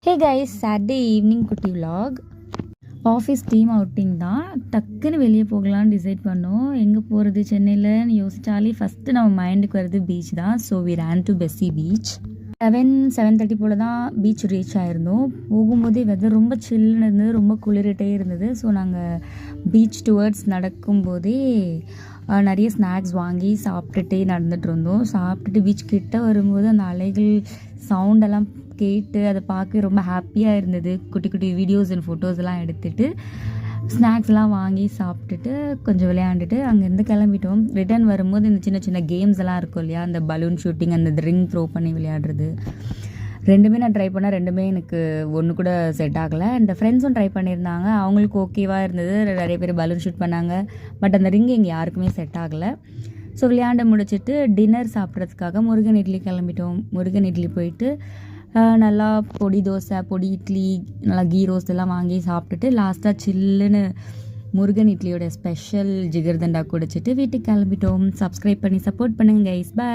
Hey guys, Saturday evening குட்டி vlog. Office team outing தான். டக்குன்னு வெளியே போகலான்னு டிசைட் பண்ணோம். எங்கே போகிறது சென்னையில்னு யோசிச்சாலே ஃபஸ்ட்டு நம்ம மைண்டுக்கு வர்றது பீச் தான். So we ran to Bessie beach. 7:30 போல் தான் பீச் ரீச் ஆகிருந்தோம். போகும்போதே வெதர் ரொம்ப சில்லுன்னு இருந்தது, ரொம்ப குளிரிட்டே இருந்தது. ஸோ நாங்கள் பீச் டுவர்ட்ஸ் நடக்கும்போதே நிறைய ஸ்நாக்ஸ் வாங்கி சாப்பிட்டுட்டே நடந்துகிட்டு இருந்தோம். சாப்பிட்டுட்டு பீச் கிட்ட வரும்போது அந்த அலைகள் சவுண்டெல்லாம் கேட்டு அதை பார்க்க ரொம்ப ஹாப்பியாக இருந்தது. குட்டி குட்டி வீடியோஸ் அண்ட் ஃபோட்டோஸ்லாம் எடுத்துகிட்டு ஸ்நாக்ஸ்லாம் வாங்கி சாப்பிட்டுட்டு கொஞ்சம் விளையாண்டுட்டு அங்கேருந்து கிளம்பிட்டோம். ரிட்டர்ன் வரும்போது இந்த சின்ன சின்ன கேம்ஸ் எல்லாம் இருக்கும் இல்லையா, அந்த பலூன் ஷூட்டிங், அந்த ரிங் த்ரோ பண்ணி விளையாடுறது, ரெண்டுமே நான் ட்ரை பண்ணேன். ரெண்டுமே எனக்கு ஒன்று கூட செட் ஆகலை. அந்த ஃப்ரெண்ட்ஸும் ட்ரை பண்ணியிருந்தாங்க, அவங்களுக்கு ஓகேவாக இருந்தது. நிறைய பேர் பலூன் ஷூட் பண்ணாங்க. பட் அந்த ரிங் எங்கள் யாருக்குமே செட் ஆகலை. ஸோ விளையாண்டு முடிச்சுட்டு டின்னர் சாப்பிட்றதுக்காக முருகன் இட்லி கிளம்பிட்டோம். முருகன் இட்லி போயிட்டு நல்லா பொடி தோசை, பொடி இட்லி, நல்லா கீ ரோஸ்ட் எல்லாம் வாங்கி சாப்பிட்டுட்டு லாஸ்ட்டாக சில்லுன்னு முருகன் இட்லியோட ஸ்பெஷல் ஜிகர்தண்டா குடிச்சிட்டு வீட்டுக்கு கிளம்பிட்டோம். சப்ஸ்கிரைப் பண்ணி சப்போர்ட் பண்ணுங்க கைஸ். பாய்.